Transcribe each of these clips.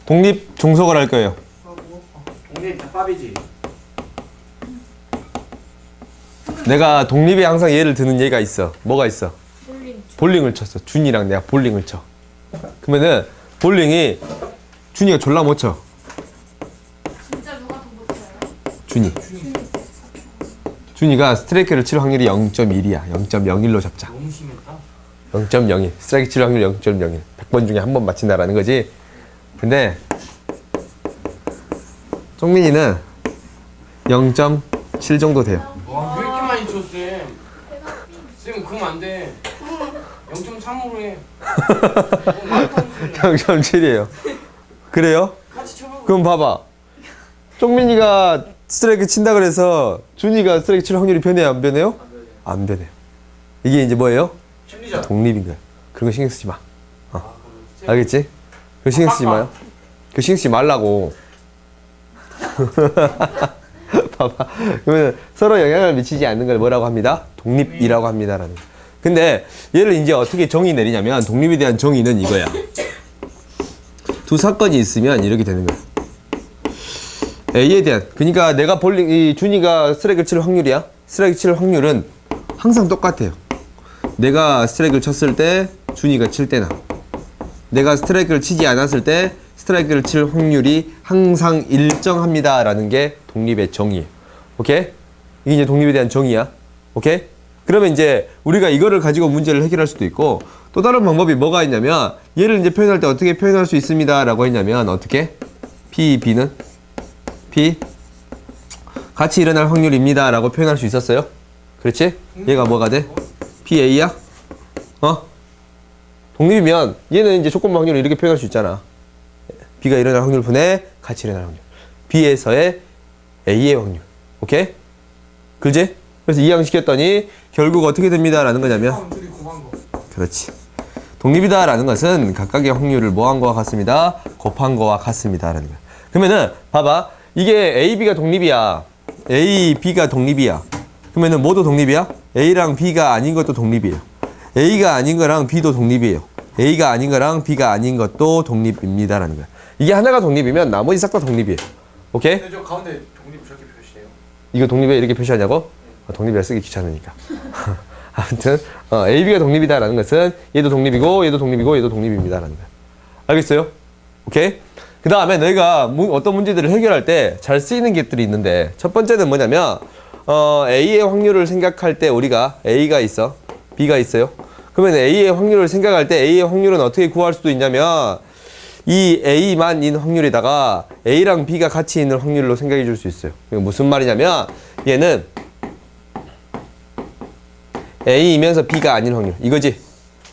독립 종속을 할 거예요. 독립 덮밥이지. 내가 독립에 항상 예를 드는 얘가 있어. 뭐가 있어? 볼링을 쳤어. 준이랑 내가 볼링을 쳐. 그러면은 볼링이 준이가 졸라 못 쳐. 진짜 누가 더 못 쳐요? 준이. 준이가 스트라이크를 칠 확률이 0.1이야. 0.01로 잡자. 너무 심했다. 0.01. 스트라이크 칠 확률 0.01. 100번 중에 한 번 맞힌다라는 거지. 근데 종민이는 0.7 정도 돼요. 와, 왜 이렇게 많이 쳐, 쌤? 쌤, 그러면 안 돼. 0.3으로 해. 0.7이에요. 그래요? 같이 쳐봐. 그럼 봐봐. 종민이가 스트라이크 친다 그래서 준이가 스트라이크 칠 확률이 변해요? 안 변해요? 안 변해요. 이게 이제 뭐예요? 심리전. 독립인 거야. 그런 거 신경 쓰지 마. 알겠지? 그거 신경 쓰지 마요. 그거 신경 쓰지 말라고. 봐봐. 그러면 서로 영향을 미치지 않는 걸 뭐라고 합니다? 독립이라고 합니다라는 거. 근데 얘를 이제 어떻게 정의 내리냐면 독립에 대한 정의는 이거야. 두 사건이 있으면 이렇게 되는 거야. A에 대한, 그러니까 내가 볼링, 이 준이가 스트라이크를 칠 확률이야. 스트라이크 칠 확률은 항상 똑같아요. 내가 스트라이크를 쳤을 때 준이가 칠 때나 내가 스트라이크를 치지 않았을 때 스트라이크를 칠 확률이 항상 일정합니다 라는 게 독립의 정의예요. 오케이? 이게 이제 독립에 대한 정의야. 오케이? 그러면 이제 우리가 이거를 가지고 문제를 해결할 수도 있고 또 다른 방법이 뭐가 있냐면 얘를 이제 표현할 때 어떻게 표현할 수 있습니다 라고 했냐면 어떻게? P, B는? P 같이 일어날 확률입니다 라고 표현할 수 있었어요. 그렇지? 얘가 뭐가 돼? PA야? 어? 독립이면 얘는 이제 조건 확률을 이렇게 표현할 수 있잖아. B가 일어날 확률 분의 같이 일어날 확률. B에서의 A의 확률. 오케이? 그지? 그래서 이항시켰더니 결국 어떻게 됩니다 라는 거냐면 그렇지. 독립이다 라는 것은 각각의 확률을 뭐 한 거와 같습니다? 곱한 거와 같습니다 라는 거야. 그러면은 봐봐. 이게 A, B가 독립이야. A, B가 독립이야. 그러면은 뭐도 독립이야? A랑 B가 아닌 것도 독립이에요. A가 아닌 거랑 B도 독립이에요. A가 아닌 거랑 B가 아닌 것도 독립입니다 라는 거야. 이게 하나가 독립이면 나머지 싹 다 독립이에요. 오케이? 근데 저 가운데 독립 저렇게 표시해요. 이거 독립에 이렇게 표시하냐고? 독립이라 쓰기 귀찮으니까. 아무튼 A, B가 독립이다 라는 것은 얘도 독립이고 얘도 독립이고 얘도 독립입니다 라는 거야. 알겠어요? 오케이? 그 다음에 너희가 어떤 문제들을 해결할 때 잘 쓰이는 것들이 있는데 첫 번째는 뭐냐면 A의 확률을 생각할 때 우리가 A가 있어, B가 있어요. 그러면 A의 확률을 생각할 때 A의 확률은 어떻게 구할 수도 있냐면 이 A만 있는 확률에다가 A랑 B가 같이 있는 확률로 생각해 줄 수 있어요. 이거 무슨 말이냐면 얘는 A이면서 B가 아닌 확률 이거지.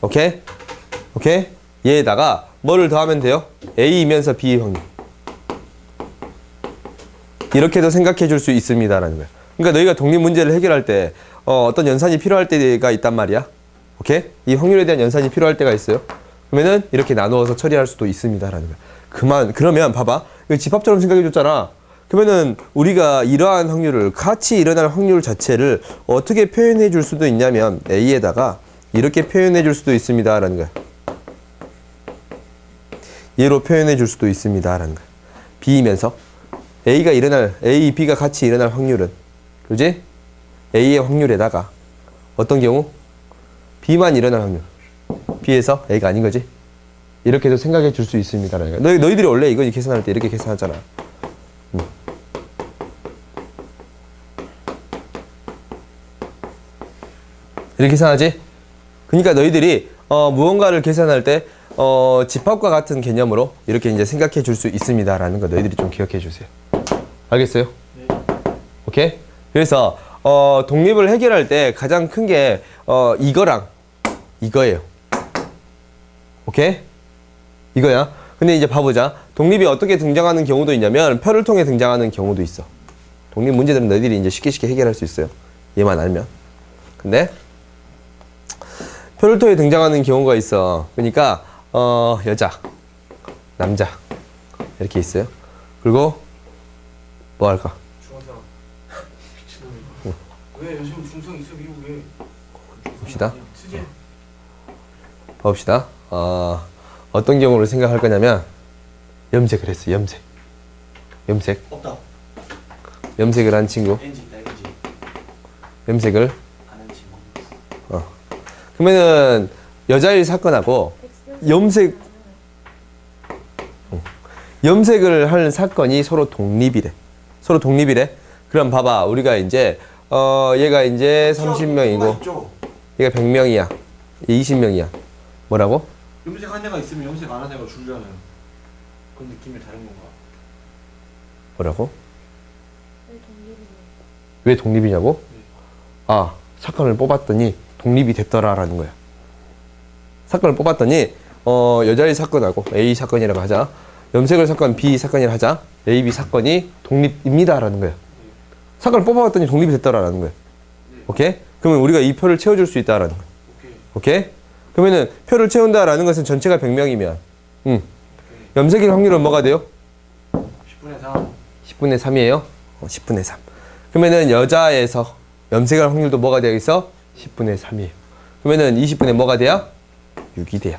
오케이? 오케이? 얘에다가 뭐를 더하면 돼요? A이면서 B의 확률 이렇게도 생각해 줄 수 있습니다 라는 거야. 그러니까 너희가 독립 문제를 해결할 때 어떤 연산이 필요할 때가 있단 말이야. 오케이? 이 확률에 대한 연산이 필요할 때가 있어요. 그러면은 이렇게 나누어서 처리할 수도 있습니다 라는 거야. 그러면 봐봐. 이거 집합처럼 생각해 줬잖아. 그러면은 우리가 이러한 확률을 같이 일어날 확률 자체를 어떻게 표현해 줄 수도 있냐면 A에다가 이렇게 표현해 줄 수도 있습니다 라는 거야. 얘로 표현해 줄 수도 있습니다 라는 거야. B이면서 A, B가 같이 일어날 확률은 그지? A의 확률에다가 어떤 경우? B만 일어날 확률 B에서 A가 아닌 거지? 이렇게도 생각해 줄 수 있습니다 라는 거야. 너희들이 원래 이거 계산할 때 이렇게 계산하잖아. 이렇게 계산하지? 그러니까 너희들이 무언가를 계산할 때 집합과 같은 개념으로 이렇게 이제 생각해 줄 수 있습니다 라는 거 너희들이 좀 기억해 주세요. 알겠어요? 네. 오케이? 그래서 독립을 해결할 때 가장 큰 게 이거랑 이거예요. 오케이? 이거야. 근데 이제 봐보자. 독립이 어떻게 등장하는 경우도 있냐면 표를 통해 등장하는 경우도 있어. 독립 문제들은 너희들이 이제 쉽게 해결할 수 있어요. 얘만 알면. 근데 표를 통해 등장하는 경우가 있어. 그러니까 여자, 남자 이렇게 있어요. 그리고 뭐 할까? 중성. 미친놈이야. 왜 요즘 중성 있어 미국에? 봅시다. 봅시다. 어떤 경우를 생각할 거냐면 염색을 했어. 염색. 없다. 염색을 한 친구. 엔지 있다 엔지. 염색을. 아는 친구. 그러면은 여자일 사건하고 염색을 하는 사건이 서로 독립이래. 서로 독립이래. 그럼 봐봐. 우리가 이제 얘가 이제 30명이고 있죠? 얘가 100명이야. 20명이야. 뭐라고? 염색한 애가 있으면 염색 안 한 애가 줄잖아요. 그런 느낌이 다른 건가? 뭐라고? 왜 독립이냐고? 아, 사건을 뽑았더니 독립이 됐더라라는 거야. 사건을 뽑았더니 여자의 사건하고 A 사건이라고 하자. 염색을 사건 B 사건이라고 하자. A, B 사건이 독립입니다라는 거야. 사건을 뽑아봤더니 독립이 됐더라라는 거야. 오케이? 그러면 우리가 이 표를 채워줄 수 있다라는 거야. 오케이? 그러면은 표를 채운다라는 것은 전체가 100명이면 염색일 확률은 뭐가 돼요? 10분의 3. 10분의 3이에요? 10분의 3. 그러면은 여자에서 염색할 확률도 뭐가 되어 있어? 10분의 3이에요. 그러면은 20분의 뭐가 돼야? 6이 돼야.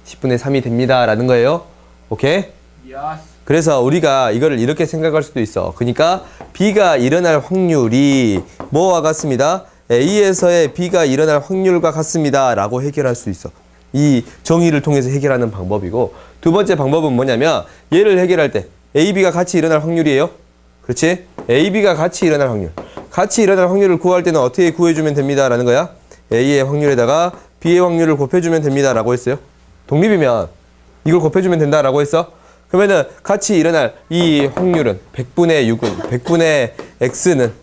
10분의 3이 됩니다. 라는 거예요. 오케이? 야스. 그래서 우리가 이거를 이렇게 생각할 수도 있어. 그러니까 B가 일어날 확률이 뭐와 같습니다. A에서의 B가 일어날 확률과 같습니다. 라고 해결할 수 있어. 이 정의를 통해서 해결하는 방법이고, 두 번째 방법은 뭐냐면 얘를 해결할 때 A, B가 같이 일어날 확률이에요. 그렇지? A, B가 같이 일어날 확률. 같이 일어날 확률을 구할 때는 어떻게 구해주면 됩니다. 라는 거야. A의 확률에다가 B의 확률을 곱해주면 됩니다. 라고 했어요. 독립이면 이걸 곱해주면 된다라고 했어. 그러면은 같이 일어날 이 확률은 100분의 6은 100분의 X는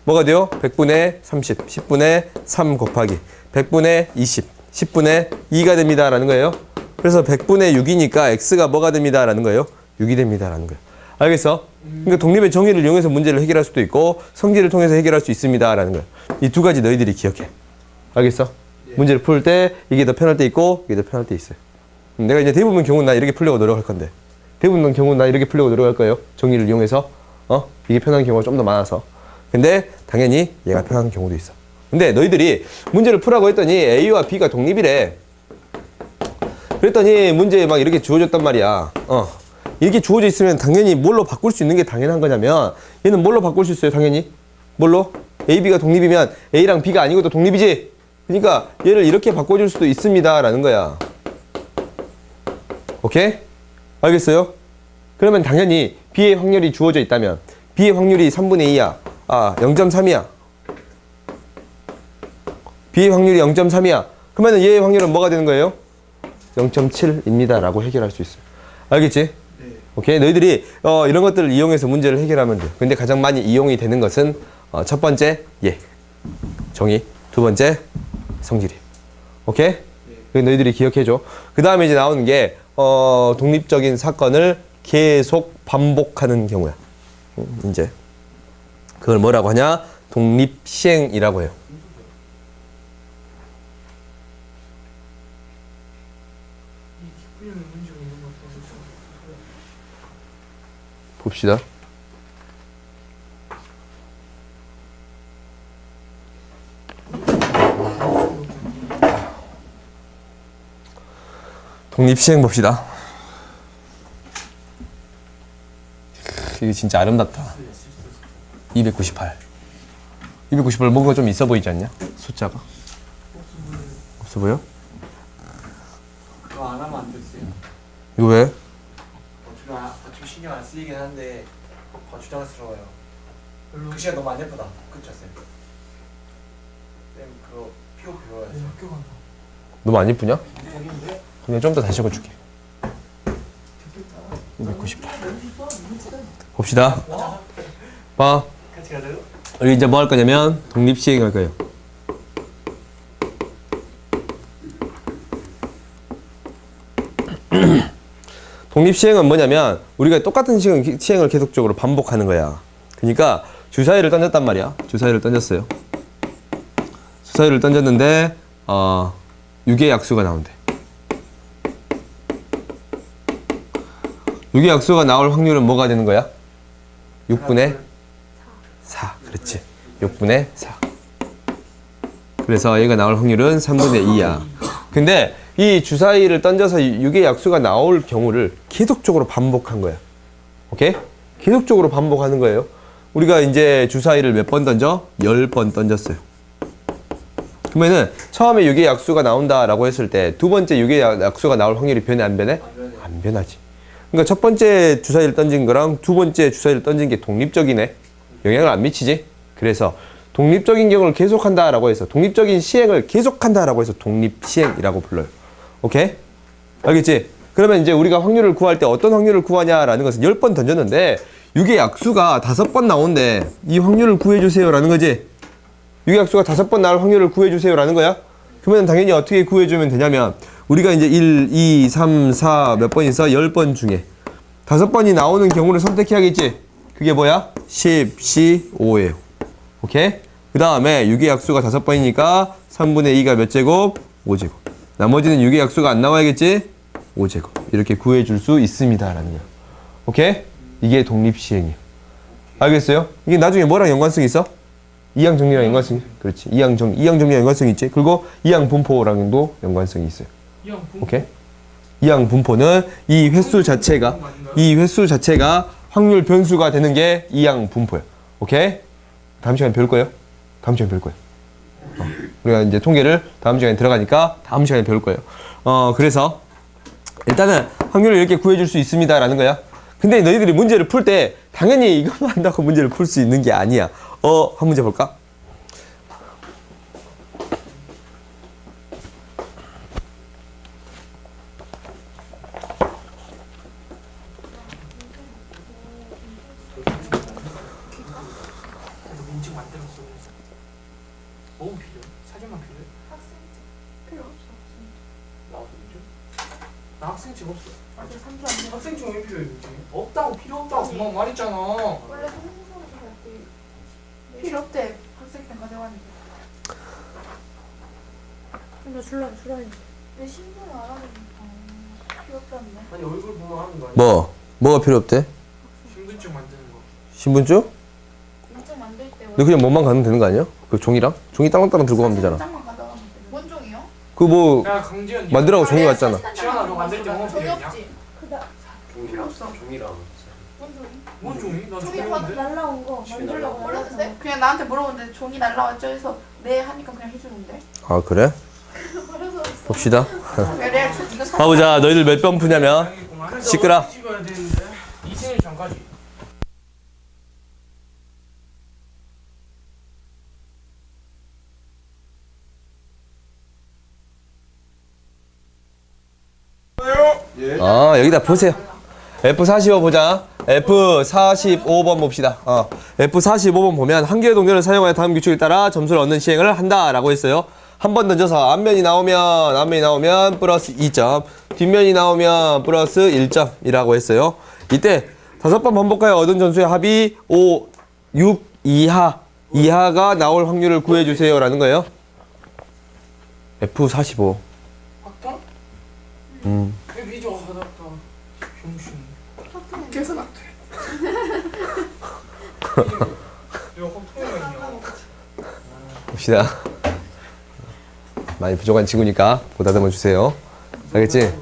뭐가 돼요? 100분의 30, 10분의 3 곱하기 100분의 20, 10분의 2가 됩니다. 라는 거예요. 그래서 100분의 6이니까 X가 뭐가 됩니다. 라는 거예요. 6이 됩니다. 라는 거예요. 알겠어? 그러니까 독립의 정의를 이용해서 문제를 해결할 수도 있고 성질을 통해서 해결할 수 있습니다. 라는 거예요. 이 두 가지 너희들이 기억해. 알겠어? 문제를 풀 때 이게 더 편할 때 있고 이게 더 편할 때 있어요. 내가 이제 대부분 경우는 나 이렇게 풀려고 노력할 건데 대부분 경우는 나 이렇게 풀려고 노력할 거예요. 정의를 이용해서 이게 편한 경우가 좀 더 많아서. 근데 당연히 얘가 편한 경우도 있어. 근데 너희들이 문제를 풀라고 했더니 A와 B가 독립이래. 그랬더니 문제에 막 이렇게 주어졌단 말이야. 이렇게 주어져 있으면 당연히 뭘로 바꿀 수 있는 게 당연한 거냐면 얘는 뭘로 바꿀 수 있어요? 당연히 뭘로? A, B가 독립이면 A랑 B가 아니고도 독립이지. 그러니까 얘를 이렇게 바꿔줄 수도 있습니다 라는 거야. 오케이? 알겠어요? 그러면 당연히 B의 확률이 주어져 있다면 B의 확률이 3분의 2야. 0.3이야. B의 확률이 0.3이야. 그러면 얘의 확률은 뭐가 되는 거예요? 0.7입니다 라고 해결할 수 있어요. 알겠지? 네. 오케이? 너희들이 이런 것들을 이용해서 문제를 해결하면 돼. 근데 가장 많이 이용이 되는 것은 첫 번째 정의, 두 번째 성질이. 오케이? 네. 너희들이 기억해줘. 그 다음에 이제 나오는 게 독립적인 사건을 계속 반복하는 경우야. 이제 그걸 뭐라고 하냐? 독립시행이라고 해요. 봅시다. 독립시행 봅시다. 이게 진짜 아름답다. 298. 298 뭔가 좀 있어 보이지 않냐? 숫자가. 없어 보여? 그거 안 하면 안 됐어요. 이거 왜? 어차피 신경 안 쓰이긴 한데 거추장스러워요. 글씨가 너무 안 예쁘다. 그쵸 쌤? 쌤 그거 피고 배워야죠. 너무 안 예쁘냐? 여기인데? 그럼 좀 더 다시 적어줄게. 298. 봅시다. 봐. 같이 가자요? 우리 이제 뭐 할 거냐면 독립시행 할 거예요. 독립시행은 뭐냐면 우리가 똑같은 시행을 계속적으로 반복하는 거야. 그러니까 주사위를 던졌단 말이야. 주사위를 던졌어요. 주사위를 던졌는데 6의 약수가 나온대. 6의 약수가 나올 확률은 뭐가 되는 거야? 6분의 4. 그렇지. 6분의 4. 그래서 얘가 나올 확률은 3분의 2야. 근데 이 주사위를 던져서 6의 약수가 나올 경우를 계속적으로 반복한 거야. 오케이? 계속적으로 반복하는 거예요. 우리가 이제 주사위를 몇 번 던져? 10번 던졌어요. 그러면은 처음에 6의 약수가 나온다라고 했을 때 두 번째 6의 약수가 나올 확률이 변해 안 변해? 안 변하지. 그러니까 첫 번째 주사위를 던진 거랑 두 번째 주사위를 던진 게 독립적이네. 영향을 안 미치지. 그래서 독립적인 경우를 계속한다라고 해서 독립적인 시행을 계속한다라고 해서 독립시행이라고 불러요. 오케이? 알겠지? 그러면 이제 우리가 확률을 구할 때 어떤 확률을 구하냐라는 것은 10번 던졌는데 6의 약수가 5번 나오는데 이 확률을 구해주세요라는 거지. 6의 약수가 5번 나올 확률을 구해주세요라는 거야. 그러면 당연히 어떻게 구해주면 되냐면 우리가 이제 1, 2, 3, 4 몇 번 있어? 10번 중에 5번이 나오는 경우를 선택해야겠지. 그게 뭐야? 10, 15예요. 오케이? 그 다음에 6의 약수가 5번이니까 3분의 2가 몇 제곱? 5제곱. 나머지는 6의 약수가 안 나와야겠지? 5제곱. 이렇게 구해줄 수 있습니다. 라는 거야. 오케이? 이게 독립시행이에요. 알겠어요? 이게 나중에 뭐랑 연관성이 있어? 이항 정리랑 연관성이? 그렇지. 이항 정리랑 연관성이 있지. 그리고 이항 분포랑도 연관성이 있어요. 오케이? 이항 분포는 이 횟수 자체가 확률 변수가 되는 게 이항 분포야. 오케이? 다음 시간에 배울 거예요? 다음 시간에 배울 거예요. 우리가 이제 통계를 다음 시간에 들어가니까 다음 시간에 배울 거예요. 그래서 일단은 확률을 이렇게 구해줄 수 있습니다라는 거야. 근데 너희들이 문제를 풀 때 당연히 이것만 한다고 문제를 풀 수 있는 게 아니야. 한 문제 볼까? 인증 만들었어. 뭐 필요? 사진만 필요해? 학생증 필요 없어. 나도 인증? 나 학생증 없어. 아직 3주 안 돼. 학생증 왜 필요해 인증? 없다고 필요 없다고 그만 말했잖아. 원래 성수서에서 할때 필요 없대. 학생증 가져가는데. 근데 줄라니. 내 신분을 알아보니까 필요 없다는데. 아니 얼굴 보면 하는 거 아니야? 뭐가 필요 없대? 신분증 만드는 거. 신분증? 인증 만들 때 너 그냥 몸만 가면 되는 거 아니야? 그 종이랑? 종이 땅땅땅 들고 가면 되잖아. 만 가져가면 돼. 뭔 종이요? 그 뭐 야 강지현. 만들라고 종이 왔잖아. 지현아, 너 만들 때 뭐 종이 필요했냐? 없지. 종이랑 없어. 종이랑 뭔 종이? 뭔 종이? 나 종이 종이 받 없는데? 날라온 거 만들려고 모르는데 그냥 나한테 물어보는데 종이 날라왔죠 해서 네 하니까 그냥 해주는데 아 그래? 그래서 봅시다. 레알 이거 사 가보자. 너희들 몇 번 푸냐면 시끄러. 찍어야 되는데 이생일 전까지. 여기다 보세요. F45 보자. F45번 봅시다. F45번 보면 한 개의 동전을 사용하여 다음 규칙을 따라 점수를 얻는 시행을 한다라고 했어요. 한 번 던져서 앞면이 나오면 플러스 2점, 뒷면이 나오면 플러스 1점이라고 했어요. 이때 5번 반복하여 얻은 점수의 합이 5, 6 이하가 나올 확률을 구해주세요 라는 거예요. F45. 학당? 왜 미저 하다가 병신. 계산 안 돼. 내가 학통이가 있냐? 봅시다. 많이 부족한 친구니까 보다듬어 주세요. 알겠지?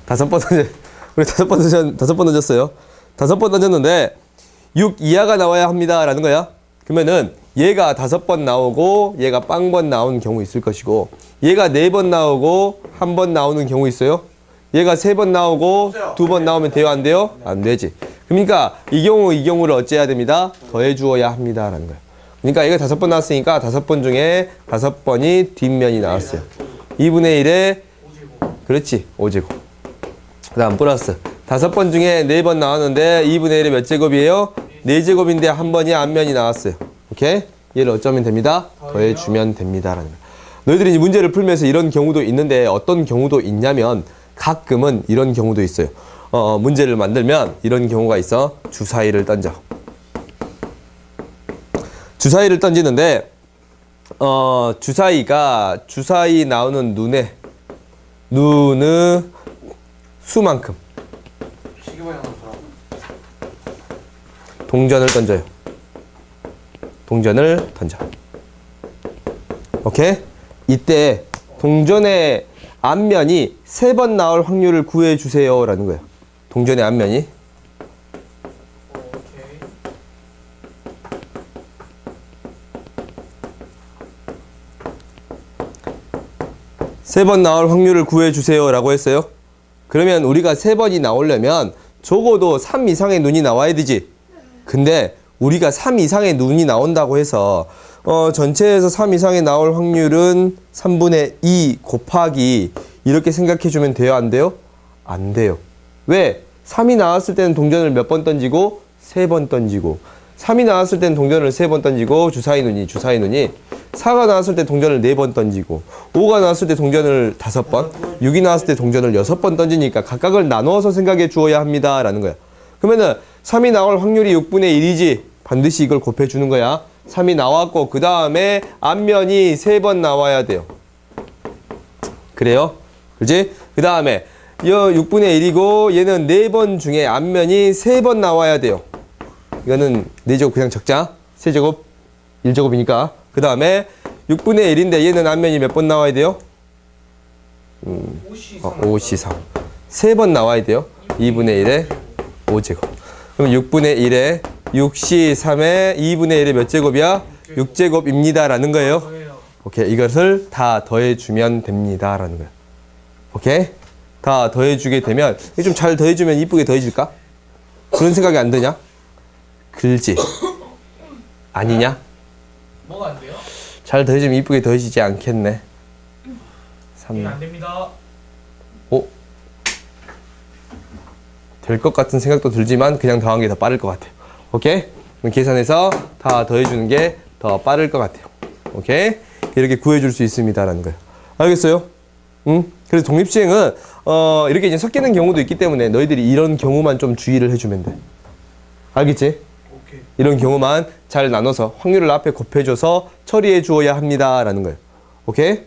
5번 우리 5번 던졌어요. 5번 던졌는데 6 이하가 나와야 합니다 라는 거야. 그러면은 얘가 5번 나오고 얘가 빵번 나오는 경우 있을 것이고 얘가 4번 나오고 1번 나오는 경우 있어요. 얘가 3번 나오고 2번 나오면 돼요 안 돼요? 안 되지. 그러니까 이 경우를 어찌해야 됩니다? 더해 주어야 합니다 라는 거야. 그러니까 이거 5번 나왔으니까 5번 중에 5번이 뒷면이 나왔어요. 2분의 1에 그렇지 5제곱. 그 다음 플러스 5번 중에 4번 나왔는데 2분의 1이 몇 제곱이에요? 4제곱인데 한 번이 앞면이 나왔어요. 오케이? 얘를 어쩌면 됩니다? 더해주면 됩니다 라는 거야. 너희들이 이제 문제를 풀면서 이런 경우도 있는데 어떤 경우도 있냐면 가끔은 이런 경우도 있어요. 문제를 만들면 이런 경우가 있어. 주사위를 던져. 주사위를 던지는데 주사위 나오는 눈의 수만큼 시계방향 돌아. 동전을 던져요. 동전을 던져. 오케이? 이때 동전의 앞면이 3번 나올 확률을 구해 주세요라는 거예요. 동전의 앞면이 오케이. 3번 나올 확률을 구해 주세요라고 했어요. 그러면 우리가 3번이 나오려면 적어도 3 이상의 눈이 나와야 되지. 근데 우리가 3 이상의 눈이 나온다고 해서 전체에서 3 이상의 나올 확률은 3분의 2 곱하기 이렇게 생각해 주면 돼요? 안 돼요? 안 돼요. 왜? 3이 나왔을 때는 동전을 몇 번 던지고? 3번 던지고. 3이 나왔을 때는 동전을 3번 던지고 주사위 눈이 4가 나왔을 때 동전을 4번 던지고 5가 나왔을 때 동전을 5번 6이 나왔을 때 동전을 6번 던지니까 각각을 나누어서 생각해 주어야 합니다 라는 거야. 그러면은 3이 나올 확률이 6분의 1이지 반드시 이걸 곱해 주는 거야. 3이 나왔고 그 다음에 앞면이 3번 나와야 돼요. 그래요? 그렇지? 그 다음에 6분의 1이고 얘는 4번 중에 앞면이 3번 나와야 돼요. 이거는 4제곱 그냥 적자. 세제곱 1제곱이니까. 그 다음에 6분의 1인데 얘는 앞면이 몇 번 나와야 돼요? 5C3. 3번 나와야 돼요. 2분의 1에 5제곱. 그럼 6분의 1에 6C3에 2분의 1에 몇 제곱이야? 6제곱입니다. 라는 거예요. 오케이. 이것을 다 더해주면 됩니다. 라는 거예요. 오케이? 다 더해주게 되면, 좀 잘 더해주면 이쁘게 더해질까? 그런 생각이 안 드냐? 글지. 아니냐? 뭐가 안 돼요? 잘 더해주면 이쁘게 더해지지 않겠네. 3. 안 됩니다. 오? 될 것 같은 생각도 들지만 그냥 더한 게 더 빠를 것 같아요. 오케이? 그럼 계산해서 다 더해주는 게 더 빠를 것 같아요. 오케이? 이렇게 구해줄 수 있습니다라는 거예요. 알겠어요? 응? 그래서 독립시행은 이렇게 이제 섞이는 경우도 있기 때문에 너희들이 이런 경우만 좀 주의를 해주면 돼. 알겠지? 오케이. 이런 경우만 잘 나눠서 확률을 앞에 곱해줘서 처리해 주어야 합니다라는 거예요. 오케이?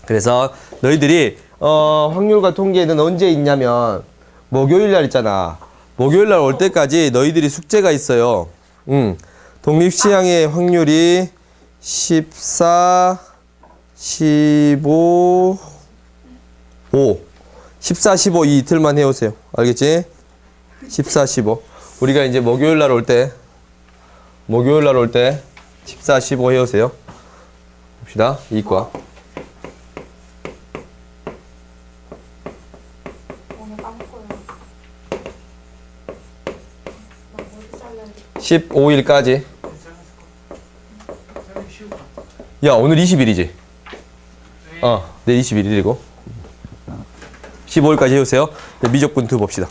그래서 너희들이 확률과 통계는 언제 있냐면 목요일 날 있잖아. 목요일 날 올 때까지 너희들이 숙제가 있어요. 독립시향의 확률이 14, 15, 5. 14, 15 이 이틀만 해오세요. 알겠지? 14, 15. 우리가 이제 목요일 날 올 때 14, 15 해오세요. 봅시다. 이과. 오늘 까먹어요. 나 머리 잘라야 돼. 15일까지. 야, 오늘 20일이지? 내일 21일이고. 15일까지 해오세요. 미적분 2 봅시다.